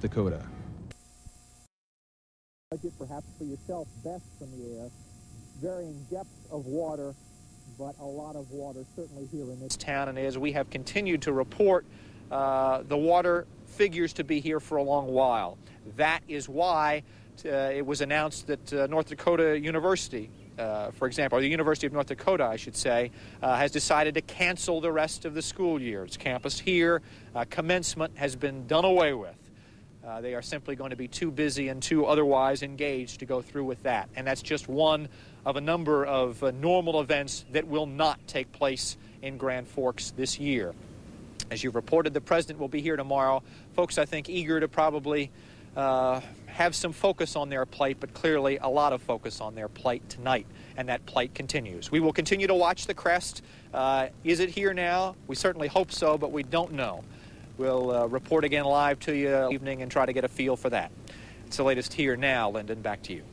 Dakota. Budget perhaps for yourself best from the air. Varying depths of water, but a lot of water certainly here in this town. And as we have continued to report, the water figures to be here for a long while. That is why it was announced that North Dakota University, for example, or the University of North Dakota, I should say, has decided to cancel the rest of the school year. Its campus here, commencement has been done away with. They are simply going to be too busy and too otherwise engaged to go through with that. And that's just one of a number of normal events that will not take place in Grand Forks this year. As you've reported, the president will be here tomorrow. Folks, I think, eager to probably have some focus on their plate, but clearly a lot of focus on their plate tonight, and that plate continues. We will continue to watch the crest. Is it here now? We certainly hope so, but we don't know. We'll report again live to you this evening and try to get a feel for that. It's the latest here now. Lyndon, back to you.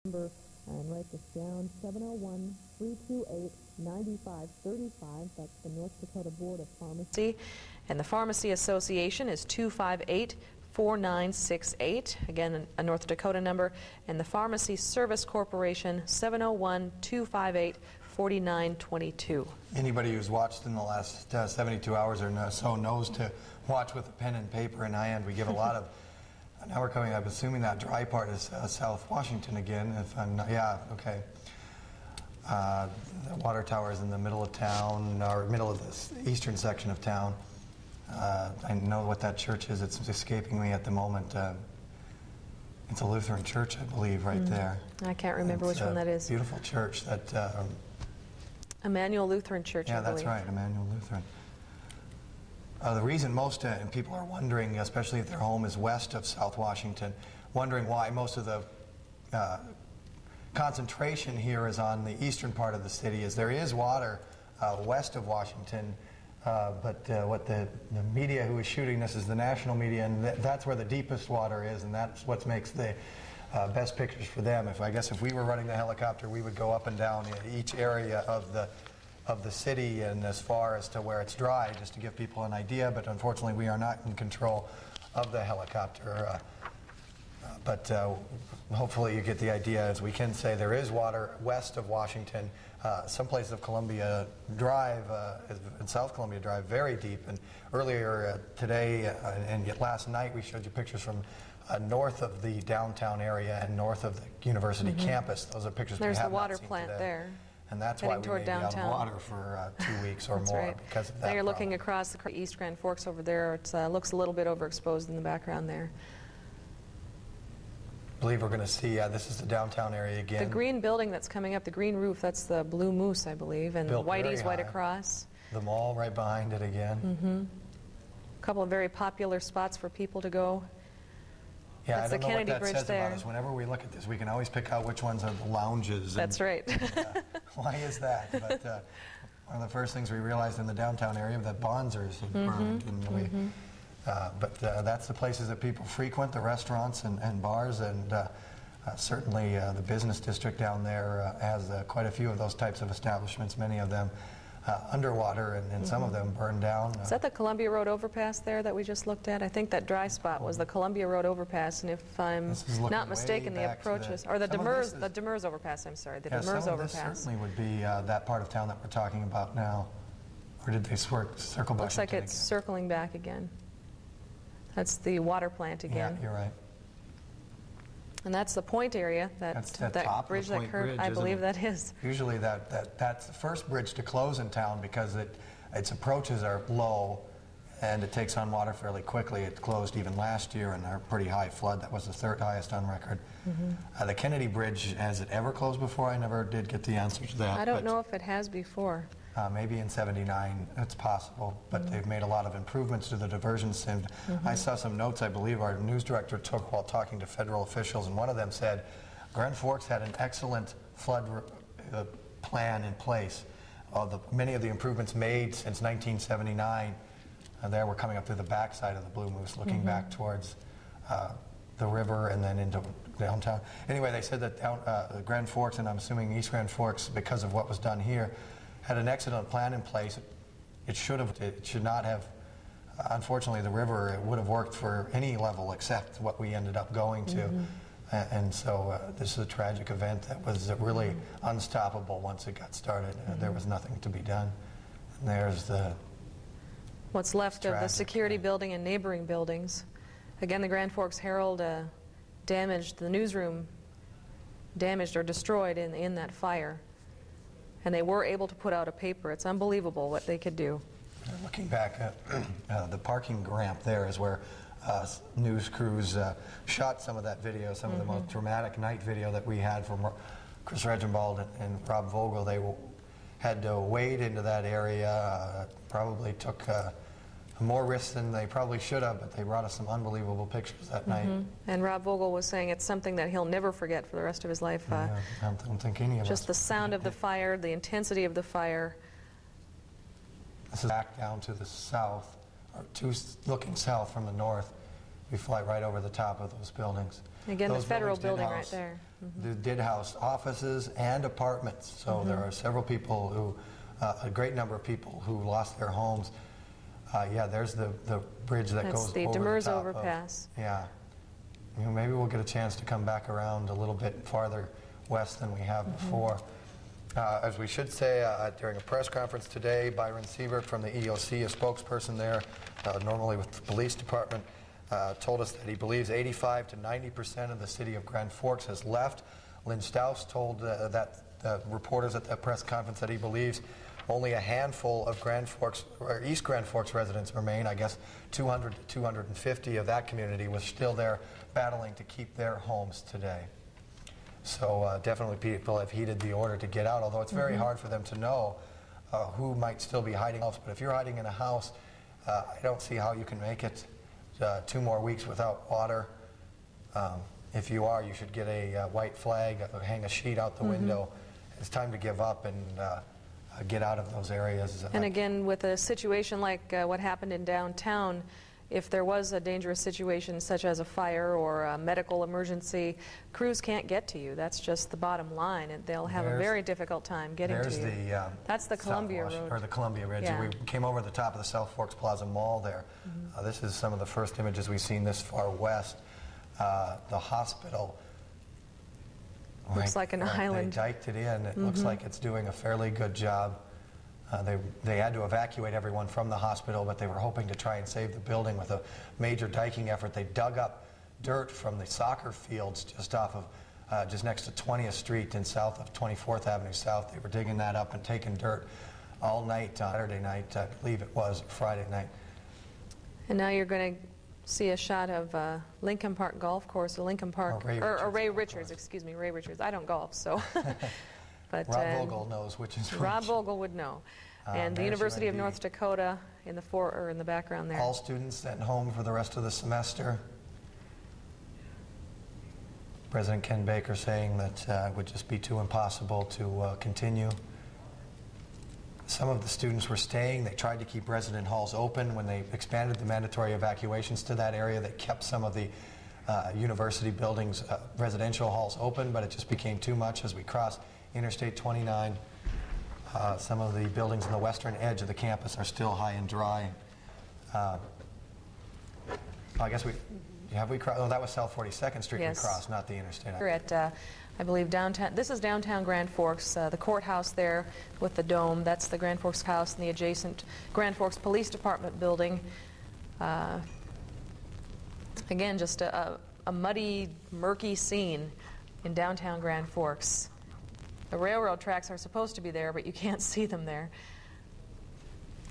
And write this down, 701-328-9535. That's the North Dakota Board of Pharmacy. And the Pharmacy Association is 258-4968. Again, a North Dakota number. And the Pharmacy Service Corporation, 701-258-4922. Anybody who's watched in the last 72 hours or so knows to watch with a pen and paper in hand. We give a lot of. Now we're coming. I'm assuming that dry part is South Washington again. If I'm not, yeah, okay. The water tower is in the middle of town, or middle of this eastern section of town. I know what that church is. It's escaping me at the moment. It's a Lutheran church, I believe, right there. I can't remember which one that is. Beautiful church that. Emmanuel Lutheran Church, I believe. Yeah, that's right, Emmanuel Lutheran. The reason most people are wondering, especially if their home is west of South Washington, wondering why most of the concentration here is on the eastern part of the city, is there is water west of Washington, but what the media who is shooting this is the national media, and that's where the deepest water is, and that's what makes the best pictures for them. I guess if we were running the helicopter, we would go up and down each area of the city and as far as to where it's dry, just to give people an idea, but unfortunately we are not in control of the helicopter. But hopefully you get the idea. As we can say, there is water west of Washington. Some places of Columbia Drive, in South Columbia Drive, very deep. And earlier today and yet last night we showed you pictures from north of the downtown area and north of the university campus. Those are pictures we have not seen today. There's the water plant there. And that's why we may be out of water for 2 weeks or more right. because of that. Now you're looking across the East Grand Forks over there. It looks a little bit overexposed in the background there. I believe we're going to see, this is the downtown area again. The green building that's coming up, the green roof, that's the Blue Moose, I believe, and Whitey's White Across. The mall right behind it again. A couple of very popular spots for people to go. Yeah, that's I don't know Kennedy what that Bridge says there. about us. Whenever we look at this, we can always pick out which ones are the lounges. That's right. Why is that? But one of the first things we realized in the downtown area that Bonzers had burned. And but that's the places that people frequent, the restaurants and bars, and certainly the business district down there has quite a few of those types of establishments, many of them underwater, and some of them burned down. Is that the Columbia Road overpass there that we just looked at? I think that dry spot was the Columbia Road overpass, and if I'm not mistaken, the approaches, or the Demers overpass, I'm sorry, the Demers overpass. This certainly would be that part of town that we're talking about now. Or did they circle back? Looks like it's circling back again. That's the water plant again. Yeah, you're right. And that's the Point area, that bridge that curved, I believe that is. Usually that's the first bridge to close in town because its approaches are low and it takes on water fairly quickly. It closed even last year in a pretty high flood. That was the third highest on record. The Kennedy Bridge, has it ever closed before? I never did get the answer to that. I don't know if it has before. Maybe in '79, it's possible, but they've made a lot of improvements to the diversion system. I saw some notes I believe our news director took while talking to federal officials, and one of them said Grand Forks had an excellent flood plan in place. Many of the improvements made since 1979, there were coming up through the backside of the Blue Moose, looking back towards the river and then into downtown. Anyway, they said that Grand Forks, and I'm assuming East Grand Forks, because of what was done here, had an excellent plan in place. It should not have Unfortunately, the river, it would have worked for any level except what we ended up going to. And so this is a tragic event that was really unstoppable once it got started. There was nothing to be done. And there's what's left of the security building and neighboring buildings. Again, the Grand Forks Herald damaged, the newsroom damaged or destroyed in that fire. And they were able to put out a paper. It's unbelievable what they could do. Looking back at the parking ramp there is where news crews shot some of that video, some of the most dramatic night video that we had from Chris Regenbald and Rob Vogel. They had to wade into that area, probably took more risks than they probably should have, but they brought us some unbelievable pictures that night. And Rob Vogel was saying it's something that he'll never forget for the rest of his life. I don't think any of us. Just the sound of the fire, the intensity of the fire. This is back down to the south, or looking south from the north. We fly right over the top of those buildings. Again, the federal building right there. They did house offices and apartments, so there are several people who, a great number of people who lost their homes. Yeah, there's the bridge that goes over the top. That's the Demers overpass. Yeah. You know, maybe we'll get a chance to come back around a little bit farther west than we have before. As we should say, during a press conference today, Byron Sievert from the EOC, a spokesperson there, normally with the police department, told us that he believes 85 to 90% of the city of Grand Forks has left. Lynn Staus told reporters at that press conference that he believes only a handful of Grand Forks, or East Grand Forks residents remain. I guess 200 to 250 of that community was still there battling to keep their homes today. So definitely people have heeded the order to get out, although it's very hard for them to know who might still be hiding else. But if you're hiding in a house, I don't see how you can make it 2 more weeks without water. If you are, you should get a white flag, hang a sheet out the window. It's time to give up and get out of those areas. And again, with a situation like what happened in downtown, if there was a dangerous situation such as a fire or a medical emergency, crews can't get to you. That's just the bottom line, and they'll have a very difficult time getting to you. That's the Columbia Road. Or the Columbia Ridge. Yeah. We came over the top of the South Forks Plaza Mall there. This is some of the first images we've seen this far west. The hospital. Looks like an island. They diked it in. It looks like it's doing a fairly good job. They had to evacuate everyone from the hospital, but they were hoping to try and save the building with a major diking effort. They dug up dirt from the soccer fields just off of, just next to 20th Street and south of 24th Avenue South. They were digging that up and taking dirt all night, Saturday night, I believe it was, Friday night. And now you're going to see a shot of Lincoln Park Golf Course, or Lincoln Park, or Ray Richards, excuse me, Ray Richards. I don't golf, so. But Rob Vogel knows which is which. Rob Vogel would know. And the University of North Dakota in the background there. All students sent home for the rest of the semester. President Ken Baker saying that it would just be too impossible to continue. Some of the students were staying. They tried to keep resident halls open. When they expanded the mandatory evacuations to that area, they kept some of the university buildings, residential halls open, but it just became too much as we crossed Interstate 29. Some of the buildings on the western edge of the campus are still high and dry. I guess have we crossed? Oh, that was South 42nd Street we crossed, not the interstate. We're at, I believe, downtown. This is downtown Grand Forks, the courthouse there with the dome. That's the Grand Forks House and the adjacent Grand Forks Police Department building. Again, just a muddy, murky scene in downtown Grand Forks. The railroad tracks are supposed to be there, but you can't see them there.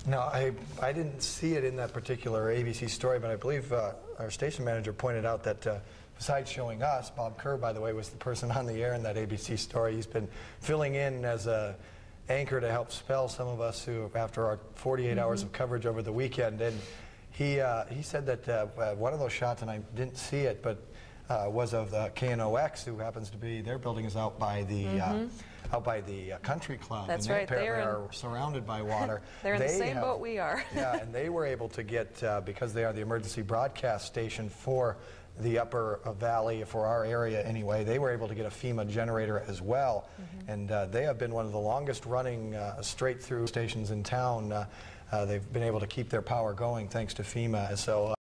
No, I didn't see it in that particular ABC story, but I believe our station manager pointed out that besides showing us, Bob Kerr, by the way, was the person on the air in that ABC story. He's been filling in as an anchor to help spell some of us who, after our 48 hours of coverage over the weekend, and he said that one of those shots, and I didn't see it, but was of the KNOX, who happens to be, their building is out by the country club. That's and right. They are surrounded by water. They're in the same boat we are. Yeah, and they were able to get, because they are the emergency broadcast station for the upper valley, for our area anyway, they were able to get a FEMA generator as well. And they have been one of the longest running straight through stations in town. they've been able to keep their power going thanks to FEMA. So